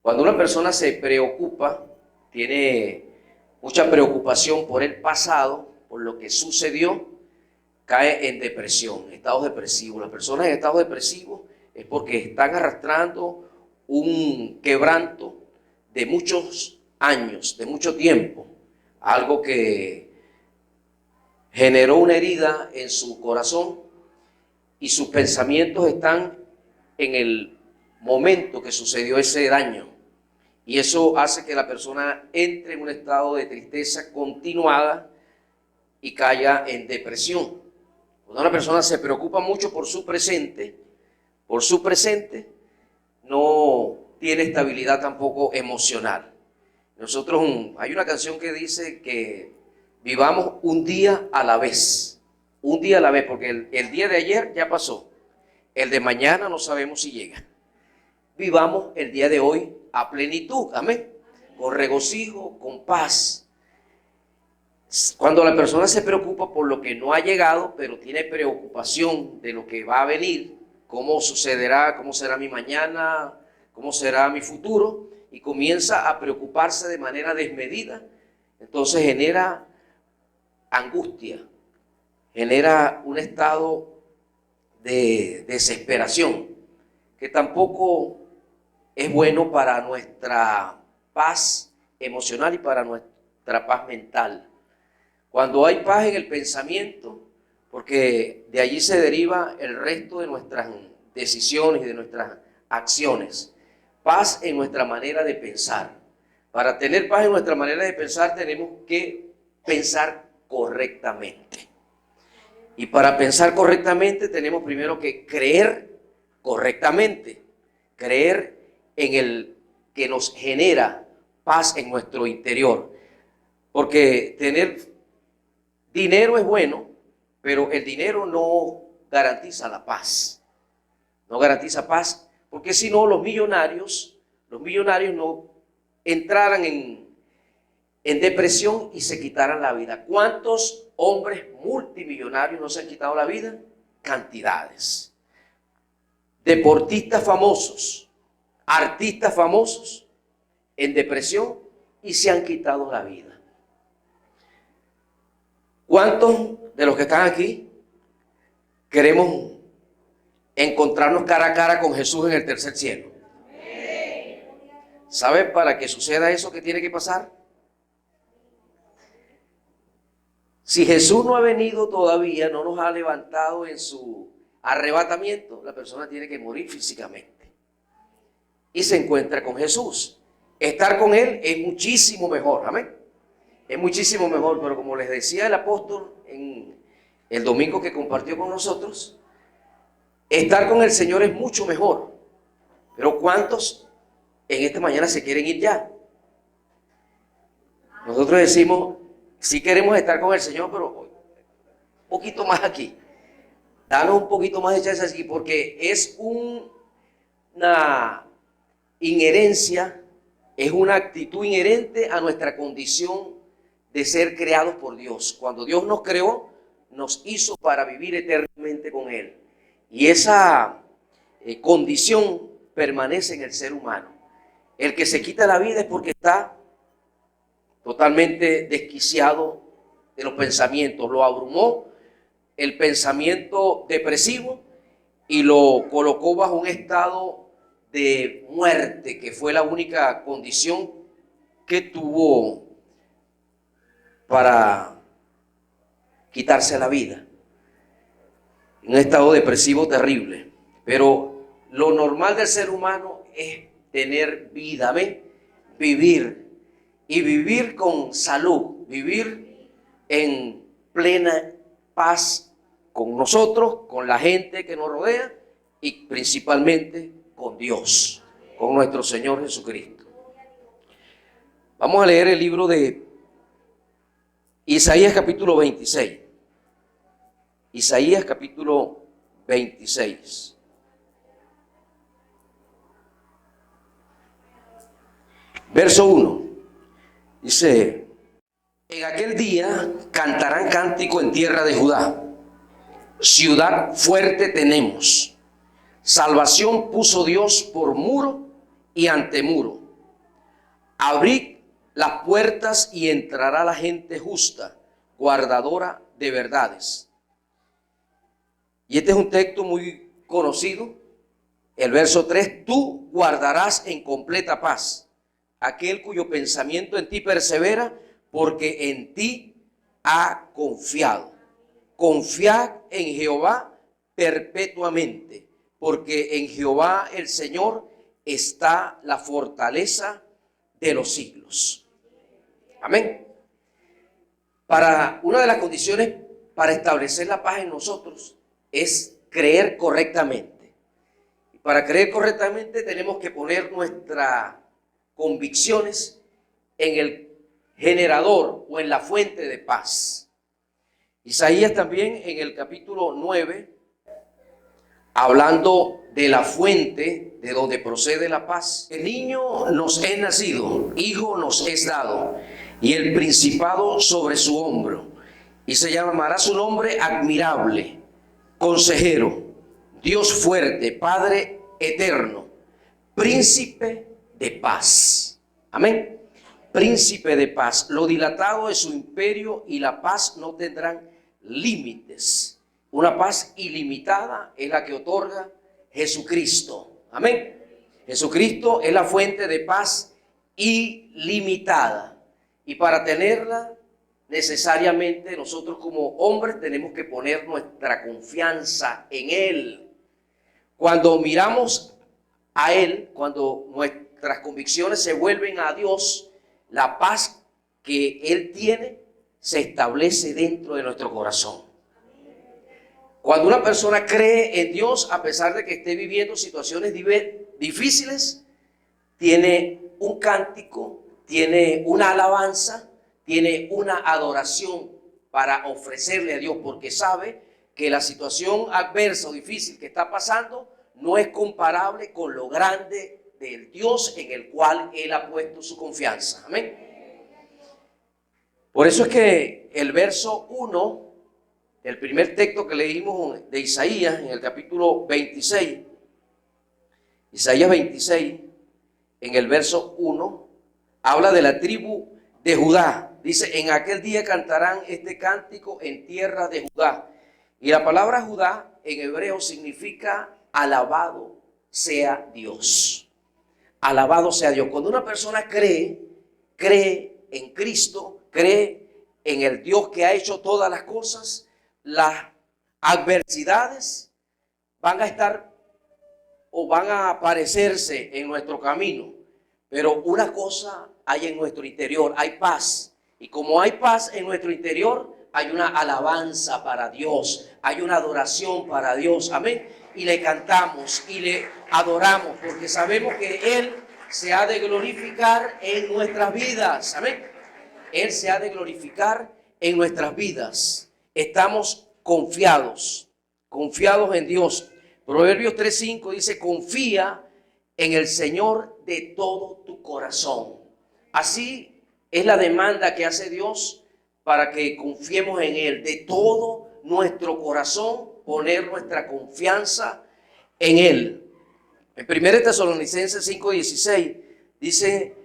Cuando una persona se preocupa, tiene mucha preocupación por el pasado, por lo que sucedió, cae en depresión, estados depresivos. Las personas en estados depresivos es porque están arrastrando un quebranto de muchos años, de mucho tiempo, algo que generó una herida en su corazón y sus pensamientos están en el momento que sucedió ese daño. Y eso hace que la persona entre en un estado de tristeza continuada y caiga en depresión. Cuando una persona se preocupa mucho por su presente, no tiene estabilidad tampoco emocional. Hay una canción que dice que vivamos un día a la vez, porque el día de ayer ya pasó, el de mañana no sabemos si llega. Vivamos el día de hoy a plenitud, amén, con regocijo, con paz. Cuando la persona se preocupa por lo que no ha llegado, pero tiene preocupación de lo que va a venir, cómo sucederá, cómo será mi mañana, cómo será mi futuro, y comienza a preocuparse de manera desmedida, entonces genera angustia, genera un estado de desesperación, que tampoco es bueno para nuestra paz emocional y para nuestra paz mental. Cuando hay paz en el pensamiento, porque de allí se deriva el resto de nuestras decisiones y de nuestras acciones. Paz en nuestra manera de pensar. Para tener paz en nuestra manera de pensar tenemos que pensar correctamente. Y para pensar correctamente tenemos primero que creer correctamente. Creer en el que nos genera paz en nuestro interior. Porque tener dinero es bueno, pero el dinero no garantiza la paz. No garantiza paz, porque si no los millonarios no entraran en depresión y se quitaran la vida. ¿Cuántos hombres multimillonarios no se han quitado la vida? Cantidades. Deportistas famosos, artistas famosos en depresión y se han quitado la vida. ¿Cuántos de los que están aquí queremos encontrarnos cara a cara con Jesús en el tercer cielo? ¿Saben para que suceda eso que tiene que pasar? Si Jesús no ha venido todavía, no nos ha levantado en su arrebatamiento, la persona tiene que morir físicamente y se encuentra con Jesús. Estar con Él es muchísimo mejor, amén. Es muchísimo mejor, pero como les decía el apóstol en el domingo que compartió con nosotros, estar con el Señor es mucho mejor. Pero ¿cuántos en esta mañana se quieren ir ya? Nosotros decimos, sí queremos estar con el Señor, pero un poquito más aquí. Danos un poquito más de chance aquí, porque es una inherencia, es una actitud inherente a nuestra condición de ser creados por Dios. Cuando Dios nos creó, nos hizo para vivir eternamente con Él. Y esa condición permanece en el ser humano. El que se quita la vida es porque está totalmente desquiciado de los pensamientos. Lo abrumó el pensamiento depresivo y lo colocó bajo un estado de muerte, que fue la única condición que tuvo para quitarse la vida. Un estado depresivo terrible. Pero lo normal del ser humano es tener vida, ¿ven? Vivir. Y vivir con salud, vivir en plena paz con nosotros, con la gente que nos rodea y principalmente con Dios, con nuestro Señor Jesucristo. Vamos a leer el libro de Isaías capítulo 26. Isaías capítulo 26. Verso 1. Dice: en aquel día cantarán cántico en tierra de Judá. Ciudad fuerte tenemos. Salvación puso Dios por muro y antemuro. Abrid las puertas y entrará la gente justa, guardadora de verdades. Y este es un texto muy conocido. El verso 3, tú guardarás en completa paz aquel cuyo pensamiento en ti persevera, porque en ti ha confiado. Confiad en Jehová perpetuamente, porque en Jehová el Señor está la fortaleza de los siglos. Amén. Una de las condiciones para establecer la paz en nosotros es creer correctamente. Y para creer correctamente tenemos que poner nuestras convicciones en el generador o en la fuente de paz. Isaías también en el capítulo 9, hablando de la fuente de donde procede la paz. El niño nos es nacido, hijo nos es dado, y el principado sobre su hombro. Y se llamará su nombre admirable, consejero, Dios fuerte, Padre eterno, príncipe de paz. Amén. Príncipe de paz. Lo dilatado de su imperio y la paz no tendrán límites. Una paz ilimitada es la que otorga Jesucristo. Amén. Jesucristo es la fuente de paz ilimitada. Y para tenerla, necesariamente nosotros como hombres tenemos que poner nuestra confianza en Él. Cuando miramos a Él, cuando nuestras convicciones se vuelven a Dios, la paz que Él tiene se establece dentro de nuestro corazón. Cuando una persona cree en Dios, a pesar de que esté viviendo situaciones difíciles, tiene un cántico, tiene una alabanza, tiene una adoración para ofrecerle a Dios, porque sabe que la situación adversa o difícil que está pasando no es comparable con lo grande del Dios en el cual Él ha puesto su confianza. Amén. Por eso es que el verso 1, el primer texto que leímos de Isaías, en el capítulo 26, Isaías 26, en el verso 1, habla de la tribu de Judá. Dice, en aquel día cantarán este cántico en tierra de Judá. Y la palabra Judá en hebreo significa alabado sea Dios. Alabado sea Dios. Cuando una persona cree en Cristo, cree en el Dios que ha hecho todas las cosas, las adversidades van a estar o van a aparecerse en nuestro camino. Pero una cosa hay en nuestro interior, hay paz. Y como hay paz en nuestro interior, hay una alabanza para Dios, hay una adoración para Dios. Amén. Y le cantamos y le adoramos porque sabemos que Él se ha de glorificar en nuestras vidas. Amén. Él se ha de glorificar en nuestras vidas. Estamos confiados en Dios. Proverbios 3:5 dice, confía en el Señor de todo tu corazón. Así es la demanda que hace Dios para que confiemos en Él. De todo nuestro corazón, poner nuestra confianza en Él. En 1 Tesalonicenses 5:16 dice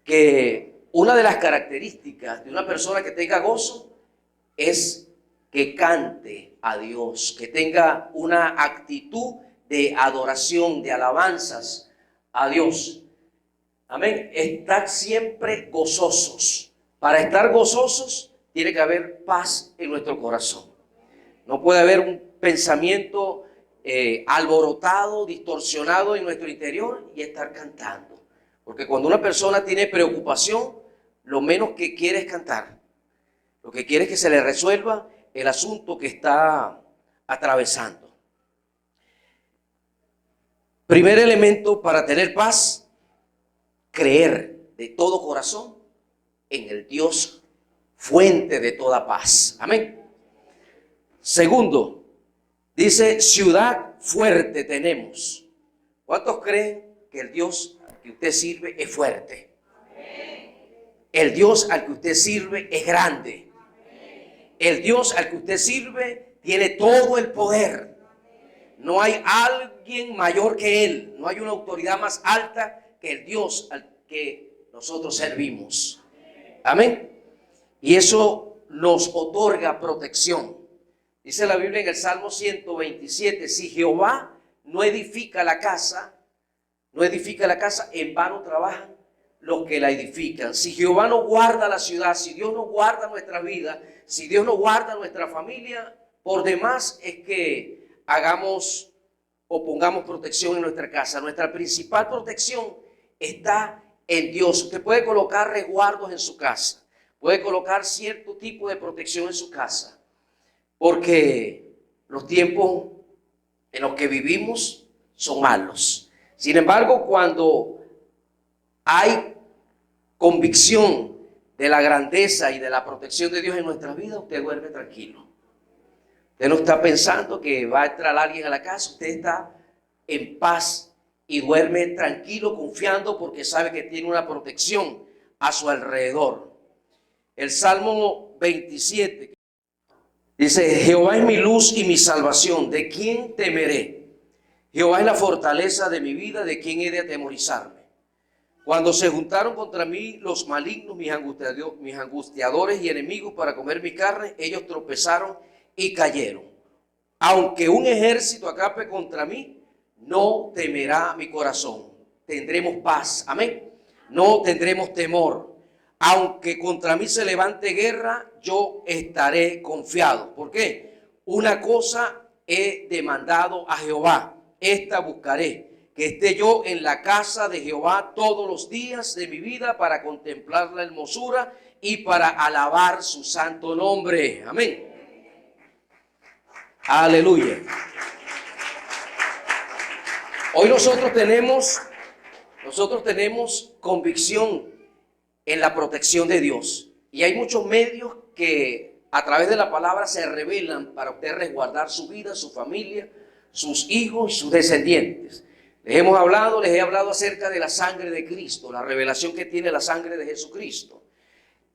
que una de las características de una persona que tenga gozo es que cante a Dios, que tenga una actitud de adoración, de alabanzas a Dios. Amén. Estar siempre gozosos. Para estar gozosos tiene que haber paz en nuestro corazón. No puede haber un pensamiento alborotado, distorsionado en nuestro interior y estar cantando. Porque cuando una persona tiene preocupación, lo menos que quiere es cantar. Lo que quiere es que se le resuelva el asunto que está atravesando. Primer elemento para tener paz, creer de todo corazón en el Dios fuente de toda paz. Amén. Segundo, dice, ciudad fuerte tenemos. ¿Cuántos creen que el Dios al que usted sirve es fuerte? El Dios al que usted sirve es grande. El Dios al que usted sirve tiene todo el poder. No hay alguien mayor que Él. No hay una autoridad más alta que el Dios al que nosotros servimos. Amén. Y eso nos otorga protección. Dice la Biblia en el Salmo 127, si Jehová no edifica la casa, en vano trabajan los que la edifican. Si Jehová no guarda la ciudad, si Dios no guarda nuestra vida, si Dios no guarda nuestra familia, por demás es que hagamos o pongamos protección en nuestra casa. Nuestra principal protección está en Dios. Usted puede colocar resguardos en su casa, puede colocar cierto tipo de protección en su casa, porque los tiempos en los que vivimos son malos. Sin embargo, cuando hay convicción de la grandeza y de la protección de Dios en nuestra vida, usted duerme tranquilo. Usted no está pensando que va a entrar alguien a la casa, usted está en paz y duerme tranquilo, confiando porque sabe que tiene una protección a su alrededor. El Salmo 27 dice, Jehová es mi luz y mi salvación, ¿de quién temeré? Jehová es la fortaleza de mi vida, ¿de quién he de atemorizarme? Cuando se juntaron contra mí los malignos, mis angustiadores y enemigos para comer mi carne, ellos tropezaron y cayeron. Aunque un ejército acampe contra mí, no temerá mi corazón. Tendremos paz, amén. No tendremos temor. Aunque contra mí se levante guerra, yo estaré confiado. ¿Por qué? Una cosa he demandado a Jehová, esta buscaré, que esté yo en la casa de Jehová todos los días de mi vida para contemplar la hermosura y para alabar su santo nombre. Amén. Aleluya. Hoy nosotros tenemos convicción en la protección de Dios. Y hay muchos medios que a través de la palabra se revelan para usted resguardar su vida, su familia, sus hijos y sus descendientes. Les he hablado acerca de la sangre de Cristo, la revelación que tiene la sangre de Jesucristo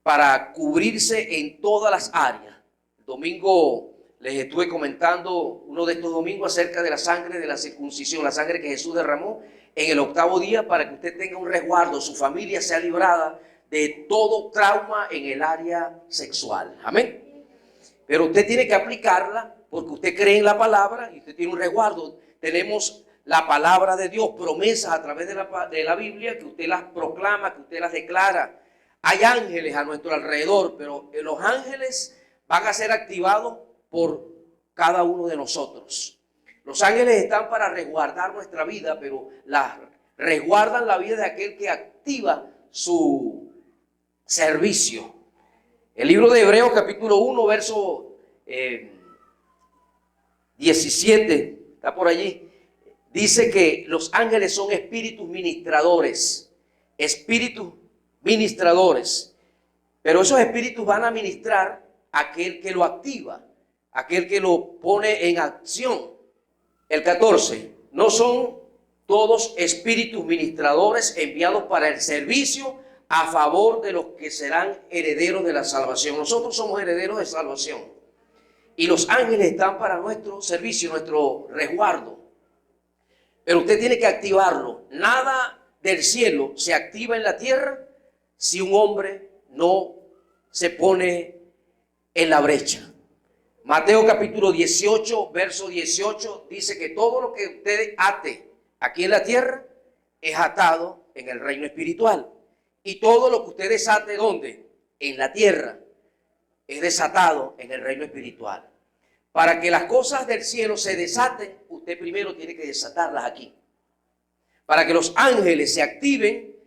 para cubrirse en todas las áreas. El domingo les estuve comentando, uno de estos domingos, acerca de la sangre de la circuncisión, la sangre que Jesús derramó en el 8º día para que usted tenga un resguardo, su familia sea librada de todo trauma en el área sexual. Amén. Pero usted tiene que aplicarla porque usted cree en la palabra y usted tiene un resguardo. Tenemos la palabra de Dios, promesas a través de la Biblia que usted las proclama, que usted las declara. Hay ángeles a nuestro alrededor, pero los ángeles van a ser activados por cada uno de nosotros. Los ángeles están para resguardar nuestra vida, pero resguardan la vida de aquel que activa su servicio. El libro de Hebreos capítulo 1 verso 17, está por allí, dice que los ángeles son espíritus ministradores, pero esos espíritus van a ministrar a aquel que lo activa, aquel que lo pone en acción. El 14, no son todos espíritus ministradores enviados para el servicio a favor de los que serán herederos de la salvación. Nosotros somos herederos de salvación y los ángeles están para nuestro servicio, nuestro resguardo. Pero usted tiene que activarlo. Nada del cielo se activa en la tierra si un hombre no se pone en la brecha. Mateo capítulo 18, verso 18, dice que todo lo que usted ate aquí en la tierra es atado en el reino espiritual. Y todo lo que usted desate, ¿dónde? En la tierra, es desatado en el reino espiritual. Para que las cosas del cielo se desaten, usted primero tiene que desatarlas aquí. Para que los ángeles se activen,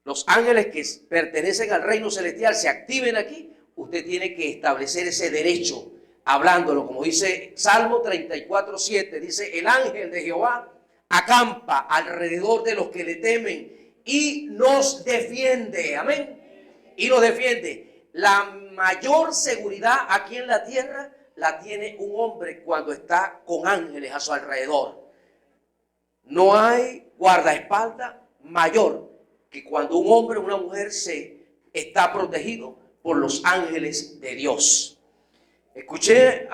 los ángeles que pertenecen al reino celestial se activen aquí, usted tiene que establecer ese derecho, hablándolo, como dice Salmo 34:7, dice, el ángel de Jehová acampa alrededor de los que le temen y nos defiende, amén, y nos defiende. La mayor seguridad aquí en la tierra la tiene un hombre cuando está con ángeles a su alrededor. No hay guardaespaldas mayor que cuando un hombre o una mujer está protegido por los ángeles de Dios. Escuché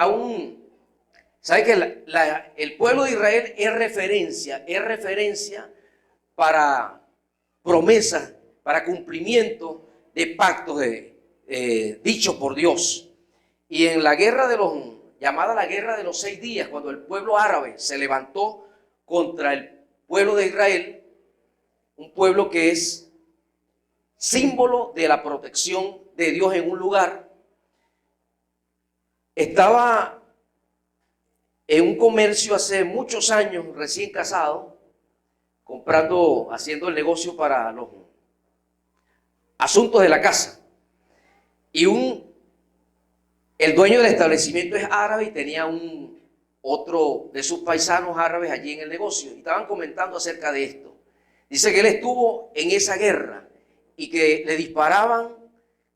¿sabe que el pueblo de Israel es referencia para promesas para cumplimiento de pactos dichos por Dios. Y en la guerra llamada la guerra de los 6 días, cuando el pueblo árabe se levantó contra el pueblo de Israel, un pueblo que es símbolo de la protección de Dios en un lugar, estaba en un comercio hace muchos años, recién casado, haciendo el negocio para los asuntos de la casa. Y el dueño del establecimiento es árabe y tenía otro de sus paisanos árabes allí en el negocio. Y estaban comentando acerca de esto. Dice que él estuvo en esa guerra y que le disparaban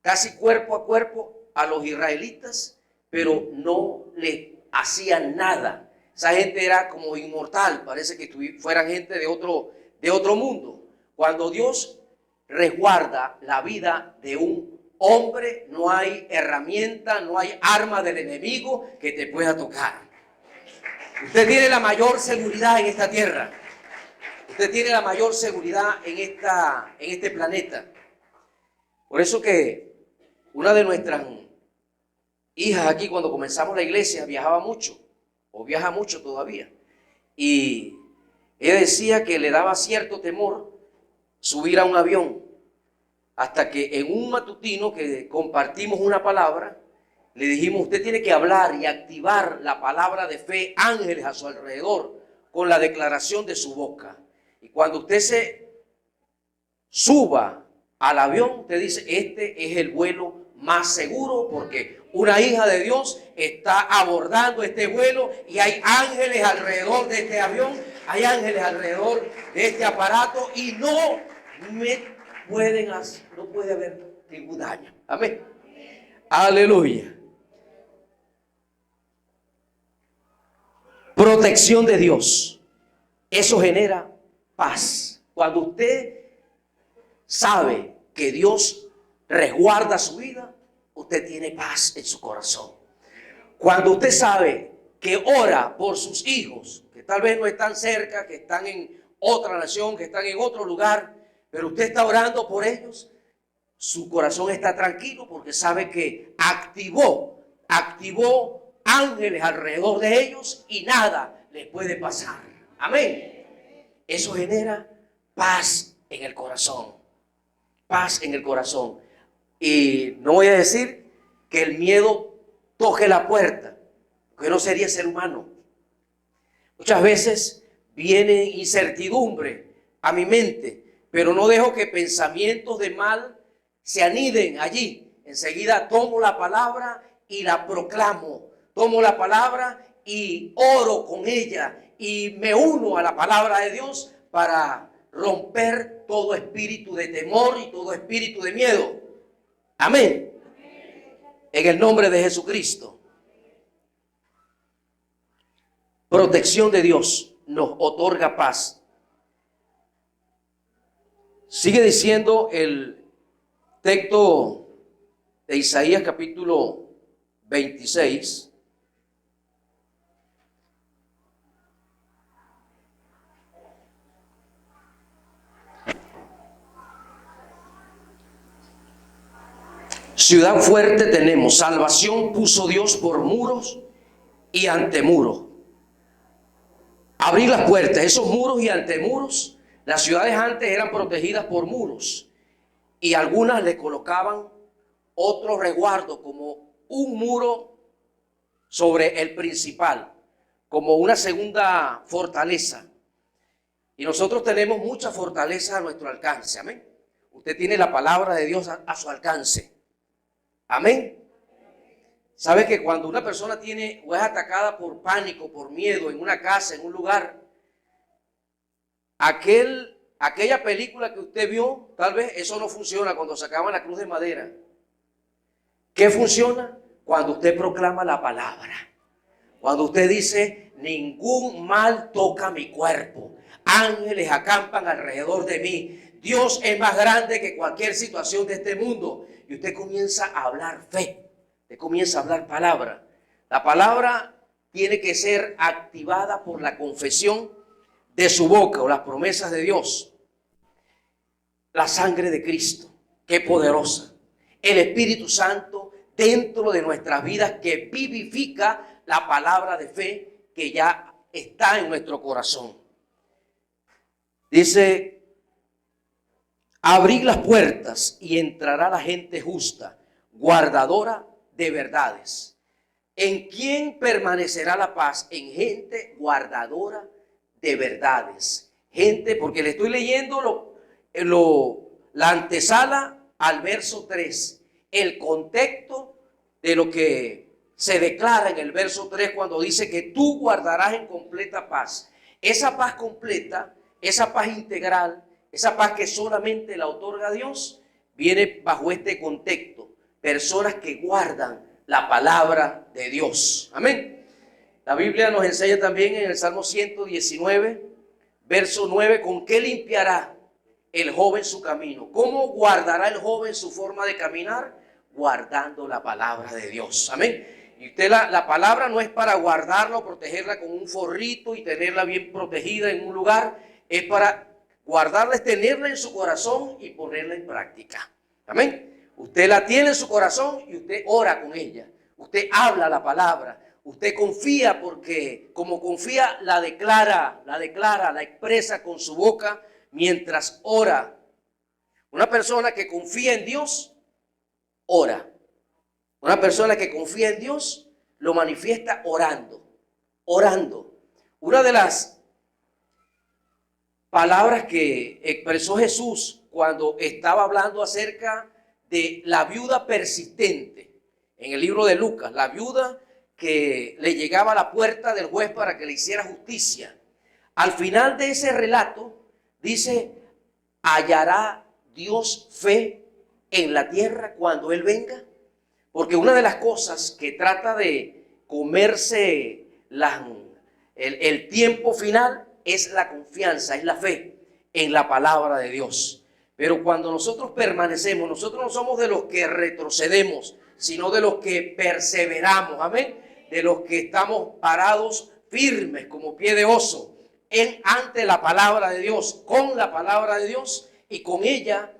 casi cuerpo a cuerpo a los israelitas, pero no le hacían nada. Esa gente era como inmortal, parece que fueran gente de otro mundo. Cuando Dios resguarda la vida de un hombre, no hay herramienta, no hay arma del enemigo que te pueda tocar. Usted tiene la mayor seguridad en esta tierra. Usted tiene la mayor seguridad en este planeta. Por eso que una de nuestras hijas aquí, cuando comenzamos la iglesia, viajaba mucho, o viaja mucho todavía. Y ella decía que le daba cierto temor subir a un avión, hasta que en un matutino que compartimos una palabra, le dijimos: usted tiene que hablar y activar la palabra de fe, ángeles a su alrededor, con la declaración de su boca. Y cuando usted se suba al avión, usted dice: este es el vuelo más seguro, porque una hija de Dios está abordando este vuelo y hay ángeles alrededor de este avión, hay ángeles alrededor de este aparato y no puede haber ningún daño. Amén. Aleluya. Protección de Dios. Eso genera paz. Cuando usted sabe que Dios resguarda su vida, usted tiene paz en su corazón. Cuando usted sabe que ora por sus hijos, que tal vez no están cerca, que están en otra nación, que están en otro lugar, pero usted está orando por ellos, su corazón está tranquilo porque sabe que activó ángeles alrededor de ellos y nada les puede pasar. Amén. Eso genera paz en el corazón. Paz en el corazón. Y no voy a decir que el miedo toque la puerta, porque no sería ser humano. Muchas veces viene incertidumbre a mi mente, pero no dejo que pensamientos de mal se aniden allí. Enseguida tomo la palabra y la proclamo. Tomo la palabra y oro con ella y me uno a la palabra de Dios para romper todo espíritu de temor y todo espíritu de miedo. Amén. En el nombre de Jesucristo. Protección de Dios nos otorga paz. Sigue diciendo el texto de Isaías capítulo 26. Ciudad fuerte tenemos, salvación puso Dios por muros y antemuros. Abrir las puertas, esos muros y antemuros. Las ciudades antes eran protegidas por muros y algunas le colocaban otro resguardo, como un muro sobre el principal, como una segunda fortaleza. Y nosotros tenemos mucha fortaleza a nuestro alcance. Amén. Usted tiene la palabra de Dios a su alcance. Amén. ¿Sabe que cuando una persona tiene o es atacada por pánico, por miedo, en una casa, en un lugar, aquella película que usted vio, tal vez eso no funciona cuando sacaban la cruz de madera? ¿Qué funciona? Cuando usted proclama la palabra. Cuando usted dice: ningún mal toca mi cuerpo, ángeles acampan alrededor de mí, Dios es más grande que cualquier situación de este mundo. Y usted comienza a hablar fe, usted comienza a hablar palabra. La palabra tiene que ser activada por la confesión de su boca o las promesas de Dios. la sangre de Cristo, qué poderosa. El Espíritu Santo dentro de nuestras vidas que vivifica la palabra de fe que ya está en nuestro corazón. Dice, abrid las puertas y entrará la gente justa, guardadora de verdades. ¿En quién permanecerá la paz? En gente guardadora de verdades. Gente, porque le estoy leyendo la antesala al verso 3, el contexto de lo que se declara en el verso 3 cuando dice que tú guardarás en completa paz. Esa paz completa, esa paz integral, esa paz que solamente la otorga Dios, viene bajo este contexto. Personas que guardan la palabra de Dios. Amén. La Biblia nos enseña también en el Salmo 119, verso 9, ¿con qué limpiará el joven su camino? ¿Cómo guardará el joven su forma de caminar? Guardando la palabra de Dios. Amén. Y usted la palabra no es para guardarla o protegerla con un forrito y tenerla bien protegida en un lugar. Es para guardarla, es tenerla en su corazón y ponerla en práctica. Amén. Usted la tiene en su corazón y usted ora con ella. Usted habla la palabra. Usted confía porque como confía la declara, la expresa con su boca mientras ora. Una persona que confía en Dios, ora. Una persona que confía en Dios lo manifiesta orando. Una de las palabras que expresó Jesús cuando estaba hablando acerca de la viuda persistente en el libro de Lucas, la viuda que le llegaba a la puerta del juez para que le hiciera justicia. Al final de ese relato dice, ¿hallará Dios fe en la tierra cuando Él venga? Porque una de las cosas que trata de comerse el tiempo final es la confianza, es la fe en la palabra de Dios. Pero cuando nosotros permanecemos, nosotros no somos de los que retrocedemos, sino de los que perseveramos, amén, de los que estamos parados firmes como pie de oso ante la palabra de Dios, con la palabra de Dios, y con ella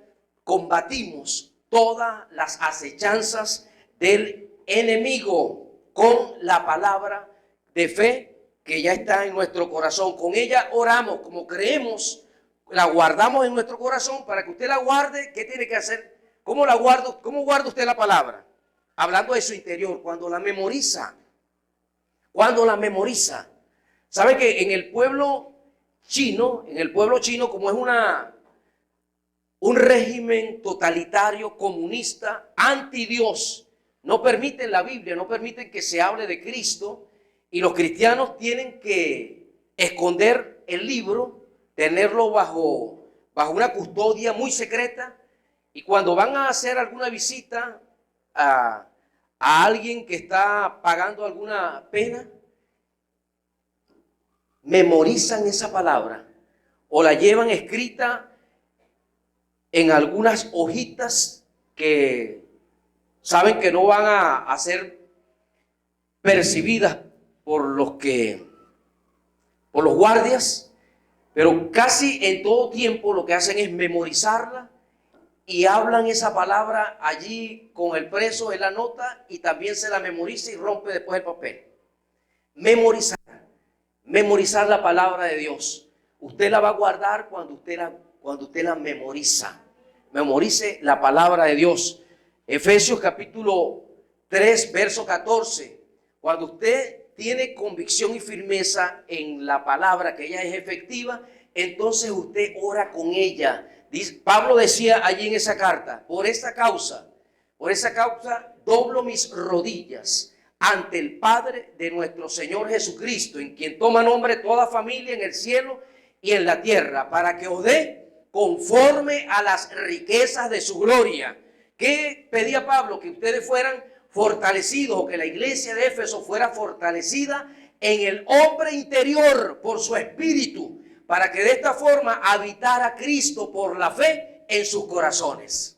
combatimos todas las acechanzas del enemigo con la palabra de fe que ya está en nuestro corazón. Con ella oramos, como creemos, la guardamos en nuestro corazón. Para que usted la guarde, ¿qué tiene que hacer? ¿Cómo la guardo? ¿Cómo guarda usted la palabra? Hablando de su interior, cuando la memoriza. ¿Sabe que en el pueblo chino, como es un régimen totalitario, comunista, anti Dios, no permiten la Biblia, no permiten que se hable de Cristo, y los cristianos tienen que esconder el libro, tenerlo bajo una custodia muy secreta, y cuando van a hacer alguna visita a alguien que está pagando alguna pena, memorizan esa palabra o la llevan escrita en algunas hojitas que saben que no van a ser percibidas por los guardias, pero casi en todo tiempo lo que hacen es memorizarla y hablan esa palabra allí con el preso en la nota y también se la memoriza y rompe después el papel. Memorizar la palabra de Dios. Usted la va a guardar cuando usted la memoriza. Memorice la palabra de Dios. Efesios capítulo 3, verso 14. Cuando usted tiene convicción y firmeza en la palabra, que ella es efectiva, entonces usted ora con ella. Pablo decía allí en esa carta, por esa causa doblo mis rodillas ante el Padre de nuestro Señor Jesucristo, en quien toma nombre toda familia en el cielo y en la tierra, para que os dé conforme a las riquezas de su gloria. ¿Qué pedía Pablo? Que ustedes fueran fortalecidos, o que la iglesia de Éfeso fuera fortalecida en el hombre interior por su espíritu, para que de esta forma habitara Cristo por la fe en sus corazones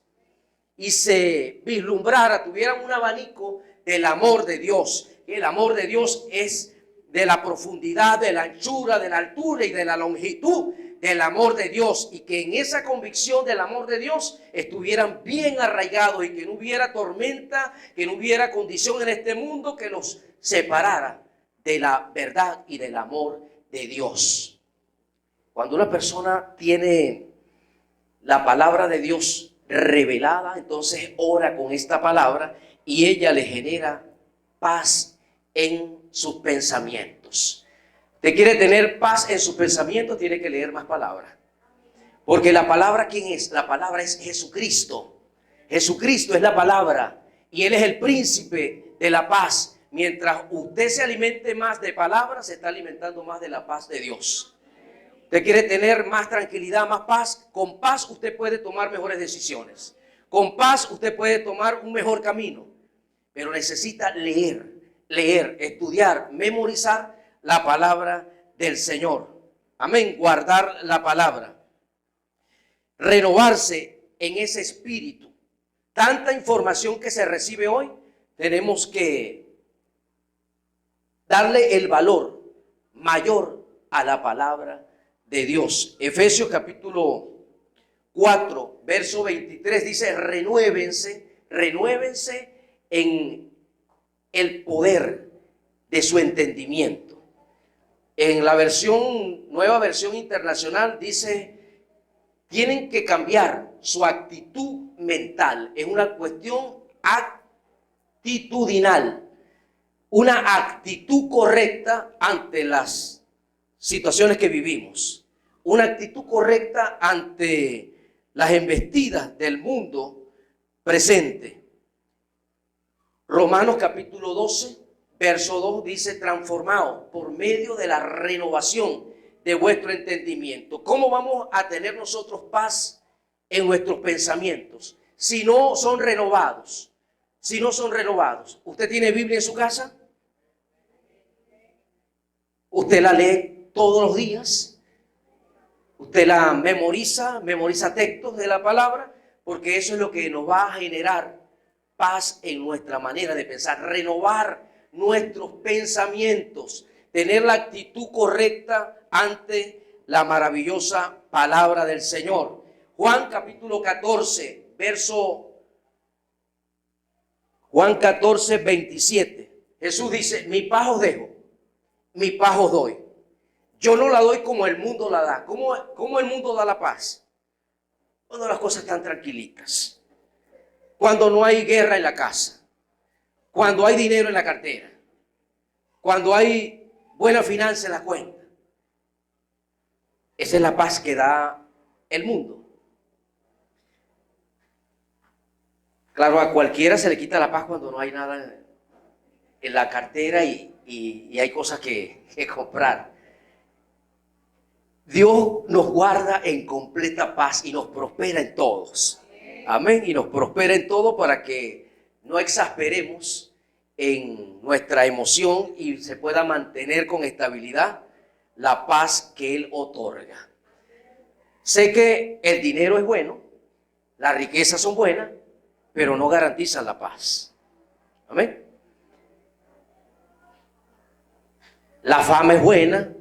y se vislumbrara, tuvieran un abanico del amor de Dios. Y el amor de Dios es de la profundidad, de la anchura, de la altura y de la longitud del amor de Dios, y que en esa convicción del amor de Dios estuvieran bien arraigados y que no hubiera tormenta, que no hubiera condición en este mundo que los separara de la verdad y del amor de Dios. Cuando una persona tiene la palabra de Dios revelada, entonces ora con esta palabra y ella le genera paz en sus pensamientos. Usted quiere tener paz en sus pensamientos, tiene que leer más palabras. Porque la palabra, ¿quién es? La palabra es Jesucristo. Jesucristo es la palabra y Él es el príncipe de la paz. Mientras usted se alimente más de palabras, se está alimentando más de la paz de Dios. Usted quiere tener más tranquilidad, más paz. Con paz usted puede tomar mejores decisiones. Con paz usted puede tomar un mejor camino. Pero necesita leer, estudiar, memorizar la palabra del Señor. Amén. Guardar la palabra. Renovarse en ese espíritu. Tanta información que se recibe hoy, tenemos que darle el valor mayor a la palabra de Dios. Efesios capítulo 4, verso 23 dice: renuévense en el poder de su entendimiento. En la nueva versión internacional dice: tienen que cambiar su actitud mental. Es una cuestión actitudinal, una actitud correcta ante las situaciones que vivimos, una actitud correcta ante las embestidas del mundo presente. Romanos capítulo 12, verso 2 dice: transformaos por medio de la renovación de vuestro entendimiento. ¿Cómo vamos a tener nosotros paz en nuestros pensamientos si no son renovados? Si no son renovados. ¿Usted tiene Biblia en su casa? ¿Usted la lee todos los días? ¿Usted la memoriza textos de la palabra? Porque eso es lo que nos va a generar paz en nuestra manera de pensar. Renovar nuestros pensamientos. Tener la actitud correcta ante la maravillosa palabra del Señor. Juan capítulo 14, Juan 14, 27. Jesús dice: mi paz os dejo, mi paz os doy. Yo no la doy como el mundo la da. ¿Cómo el mundo da la paz? Cuando las cosas están tranquilitas. Cuando no hay guerra en la casa. Cuando hay dinero en la cartera. Cuando hay buena finanza en la cuenta. Esa es la paz que da el mundo. Claro, a cualquiera se le quita la paz cuando no hay nada en la cartera y hay cosas que comprar. Dios nos guarda en completa paz y nos prospera en todos. Amén. Y nos prospera en todo para que no exasperemos en nuestra emoción y se pueda mantener con estabilidad la paz que Él otorga. Sé que el dinero es bueno, las riquezas son buenas, pero no garantizan la paz. Amén. La fama es buena.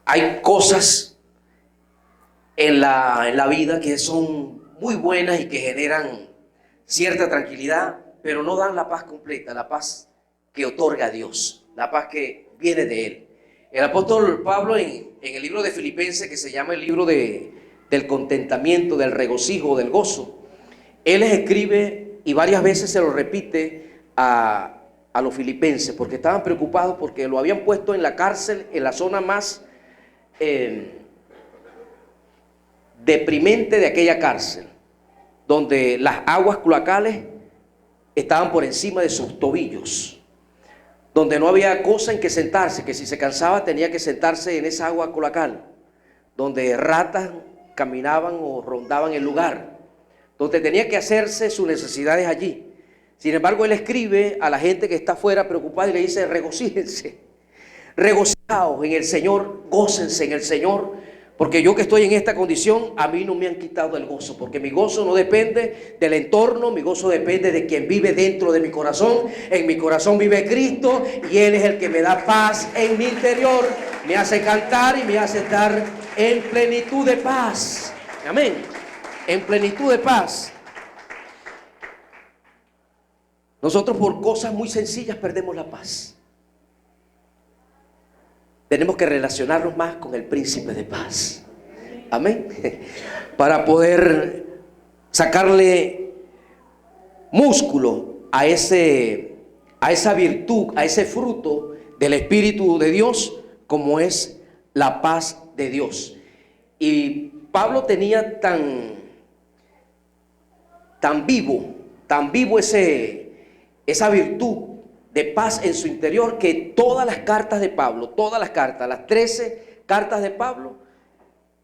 Hay cosas en la vida que son muy buenas y que generan cierta tranquilidad, pero no dan la paz completa, la paz que otorga Dios, la paz que viene de Él. El apóstol Pablo en el libro de Filipenses, que se llama el libro del contentamiento, del regocijo, del gozo, él les escribe y varias veces se lo repite a los filipenses, porque estaban preocupados porque lo habían puesto en la cárcel, en la zona más deprimente de aquella cárcel, donde las aguas cloacales estaban por encima de sus tobillos, donde no había cosa en que sentarse, que si se cansaba tenía que sentarse en esa agua cloacal, donde ratas caminaban o rondaban el lugar, donde tenía que hacerse sus necesidades allí. Sin embargo, él escribe a la gente que está afuera preocupada y le dice: regocíjense, regocijaos en el Señor, gócense en el Señor, Porque yo que estoy en esta condición, a mí no me han quitado el gozo, porque mi gozo no depende del entorno, mi gozo depende de quien vive dentro de mi corazón. En mi corazón vive Cristo y Él es el que me da paz en mi interior, me hace cantar y me hace estar en plenitud de paz. Amén. En plenitud de paz. Nosotros por cosas muy sencillas perdemos la paz. Tenemos que relacionarnos más con el príncipe de paz. Amén. Para poder sacarle músculo a esa virtud, a ese fruto del Espíritu de Dios, como es la paz de Dios. Y Pablo tenía tan vivo esa virtud de paz en su interior, que todas las cartas de Pablo, las 13 cartas de Pablo,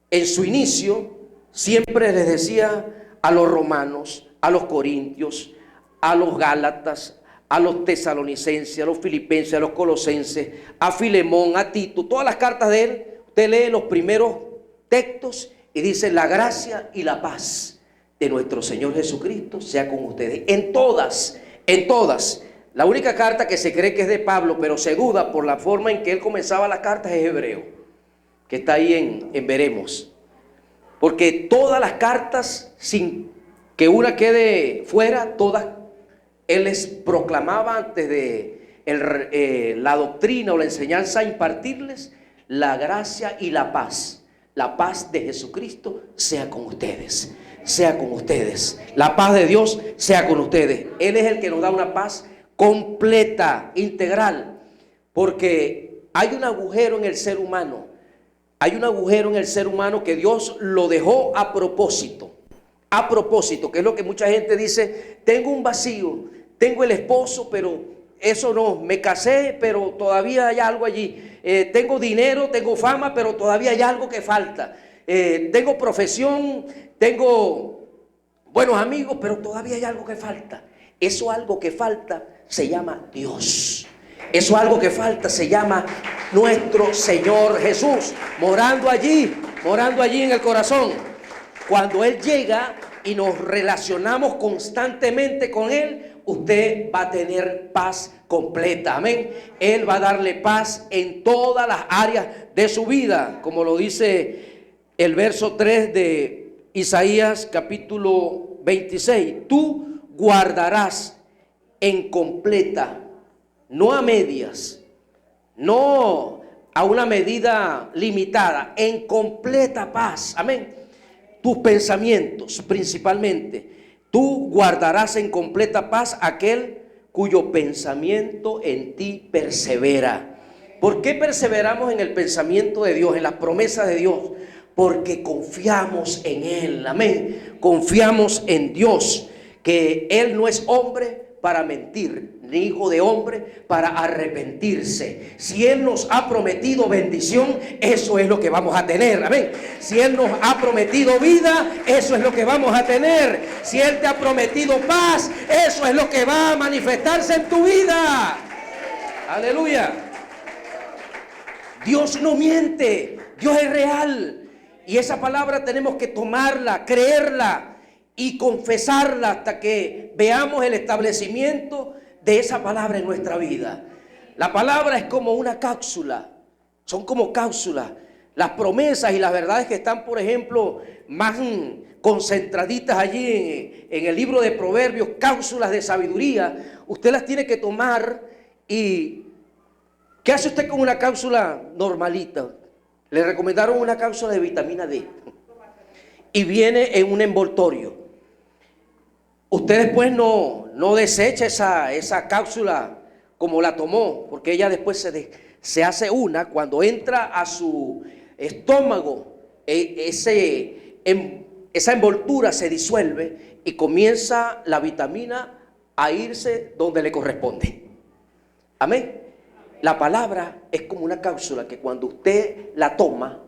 en su inicio siempre les decía a los romanos, a los corintios, a los gálatas, a los tesalonicenses, a los filipenses, a los colosenses, a Filemón, a Tito, todas las cartas de él, usted lee los primeros textos y dice: la gracia y la paz de nuestro Señor Jesucristo sea con ustedes. En todas. La única carta que se cree que es de Pablo, pero se duda por la forma en que él comenzaba las cartas, es Hebreo, que está ahí en Veremos. Porque todas las cartas, sin que una quede fuera, todas él les proclamaba antes de la doctrina o la enseñanza a impartirles: la gracia y la paz de Jesucristo sea con ustedes. Sea con ustedes. La paz de Dios sea con ustedes. Él es el que nos da una paz completa, integral, porque hay un agujero en el ser humano. Hay un agujero en el ser humano que Dios lo dejó a propósito, que es lo que mucha gente dice: tengo un vacío, tengo el esposo, pero eso no, me casé, pero todavía hay algo allí, tengo dinero, tengo fama, pero todavía hay algo que falta, tengo profesión, tengo buenos amigos, pero todavía hay algo que falta. Eso algo que falta se llama Dios. Eso algo que falta se llama nuestro Señor Jesús, morando allí en el corazón. Cuando Él llega y nos relacionamos constantemente con Él, usted va a tener paz completa. Amén. Él va a darle paz en todas las áreas de su vida, como lo dice el verso 3 de Isaías capítulo 26. Tú guardarás en completa, no a medias, no a una medida limitada, en completa paz. Amén. Tus pensamientos principalmente. Tú guardarás en completa paz aquel cuyo pensamiento en ti persevera. ¿Por qué perseveramos en el pensamiento de Dios, en las promesas de Dios? Porque confiamos en Él. Amén. Confiamos en Dios, que Él no es hombre para mentir, ni hijo de hombre para arrepentirse. Si Él nos ha prometido bendición, eso es lo que vamos a tener. Amén. Si Él nos ha prometido vida, eso es lo que vamos a tener. Si Él te ha prometido paz, eso es lo que va a manifestarse en tu vida. Aleluya. Dios no miente, Dios es real. Y esa palabra tenemos que tomarla, creerla y confesarla hasta que veamos el establecimiento de esa palabra en nuestra vida. La palabra es como una cápsula, son como cápsulas. Las promesas y las verdades que están, por ejemplo, más concentraditas allí en el libro de Proverbios, cápsulas de sabiduría, usted las tiene que tomar. ¿Y qué hace usted con una cápsula normalita? Le recomendaron una cápsula de vitamina D y viene en un envoltorio. Usted después no desecha esa cápsula como la tomó, porque ella después se hace una. Cuando entra a su estómago, esa envoltura se disuelve y comienza la vitamina a irse donde le corresponde. Amén. La palabra es como una cápsula que cuando usted la toma,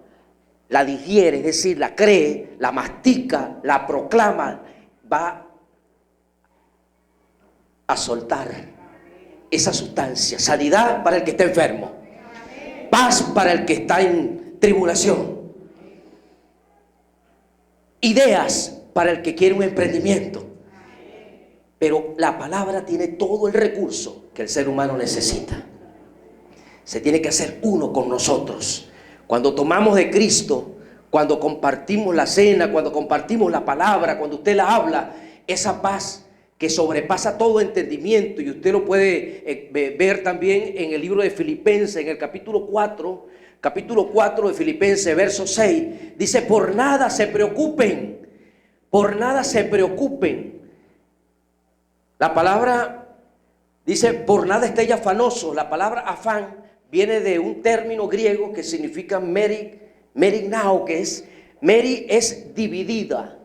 la digiere, es decir, la cree, la mastica, la proclama, va a soltar esa sustancia. Sanidad para el que está enfermo, paz para el que está en tribulación. ideas para el que quiere un emprendimiento. Pero la palabra tiene todo el recurso que el ser humano necesita. Se tiene que hacer uno con nosotros. Cuando tomamos de Cristo, cuando compartimos la cena, cuando compartimos la palabra, cuando usted la habla, esa paz que sobrepasa todo entendimiento, y usted lo puede ver también en el libro de Filipenses, en el capítulo 4 de Filipenses, verso 6, dice: por nada se preocupen, por nada se preocupen. La palabra dice: por nada estéis afanosos. La palabra afán viene de un término griego que significa merignao, que es, meri es dividida,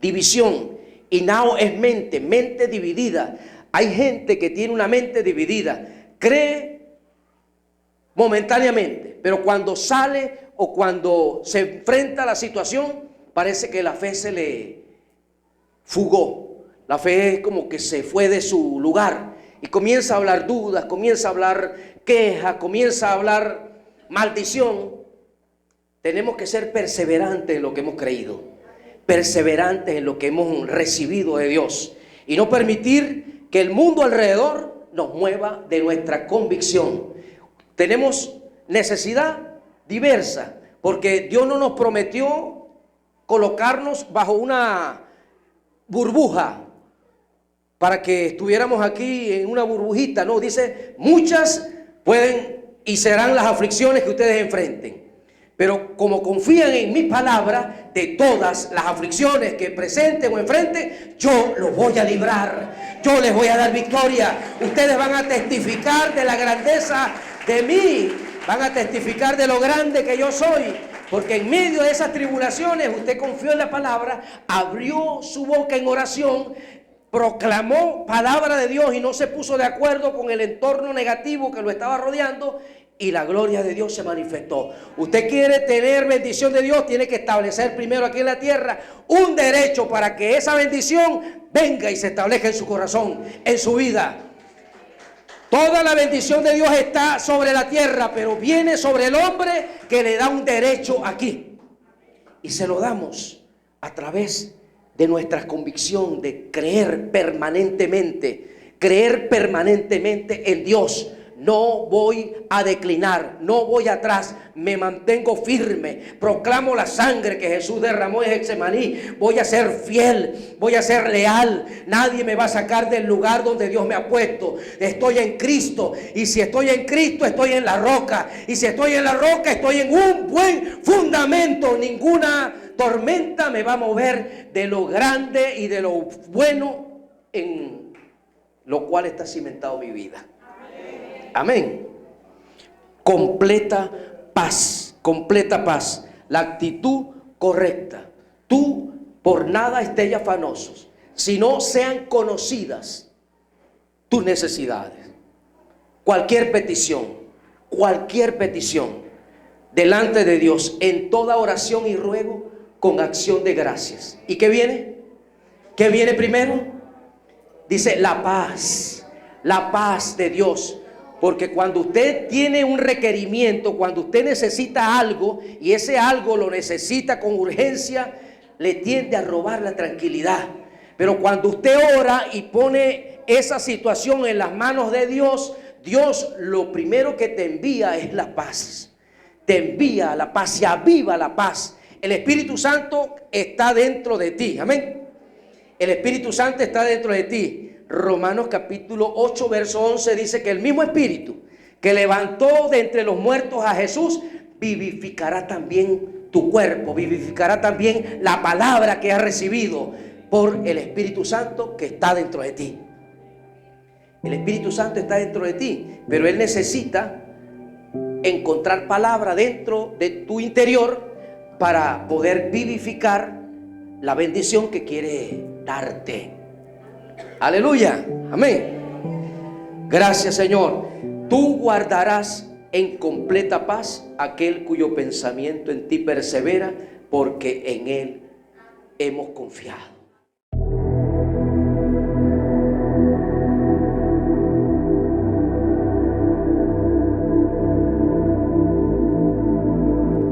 división, y nao es mente, mente dividida. Hay gente que tiene una mente dividida, cree momentáneamente, pero cuando sale o cuando se enfrenta a la situación, parece que la fe se le fugó. La fe es como que se fue de su lugar y comienza a hablar dudas, comienza a hablar queja, comienza a hablar maldición. Tenemos que ser perseverantes en lo que hemos creído, perseverantes en lo que hemos recibido de Dios, y no permitir que el mundo alrededor nos mueva de nuestra convicción. Tenemos necesidad diversa, porque Dios no nos prometió colocarnos bajo una burbuja para que estuviéramos aquí en una burbujita. No, dice: muchas pueden y serán las aflicciones que ustedes enfrenten, pero como confían en mi palabra, de todas las aflicciones que presenten o enfrenten, yo los voy a librar, yo les voy a dar victoria. Ustedes van a testificar de la grandeza de mí, van a testificar de lo grande que yo soy, porque en medio de esas tribulaciones usted confió en la palabra, abrió su boca en oración, proclamó palabra de Dios y no se puso de acuerdo con el entorno negativo que lo estaba rodeando, y la gloria de Dios se manifestó. Usted quiere tener bendición de Dios, tiene que establecer primero aquí en la tierra un derecho para que esa bendición venga y se establezca en su corazón, en su vida. Toda la bendición de Dios está sobre la tierra, pero viene sobre el hombre que le da un derecho aquí. Y se lo damos a través de nuestra convicción de creer permanentemente en Dios. No voy a declinar, no voy atrás, me mantengo firme, proclamo la sangre que Jesús derramó en Getsemaní. Voy a ser fiel, voy a ser leal, nadie me va a sacar del lugar donde Dios me ha puesto. Estoy en Cristo, y si estoy en Cristo, estoy en la roca, y si estoy en la roca, estoy en un buen fundamento. Ninguna tormenta me va a mover de lo grande y de lo bueno en lo cual está cimentado mi vida. Amén. Completa paz, completa paz. La actitud correcta. Tú por nada estéis afanosos, sino sean conocidas tus necesidades. Cualquier petición delante de Dios, en toda oración y ruego con acción de gracias. ¿Y qué viene? ¿Qué viene primero? Dice la paz de Dios. Porque cuando usted tiene un requerimiento, cuando usted necesita algo y ese algo lo necesita con urgencia, le tiende a robar la tranquilidad. Pero cuando usted ora y pone esa situación en las manos de Dios, Dios lo primero que te envía es la paz. Te envía la paz, se aviva la paz. El Espíritu Santo está dentro de ti. Amén. El Espíritu Santo está dentro de ti. Romanos capítulo 8 verso 11 dice que el mismo Espíritu que levantó de entre los muertos a Jesús vivificará también tu cuerpo, vivificará también la palabra que has recibido por el Espíritu Santo que está dentro de ti. El Espíritu Santo está dentro de ti, pero Él necesita encontrar palabra dentro de tu interior para poder vivificar la bendición que quiere darte. Aleluya, amén. Gracias, Señor. Tú guardarás en completa paz aquel cuyo pensamiento en ti persevera, porque en Él hemos confiado.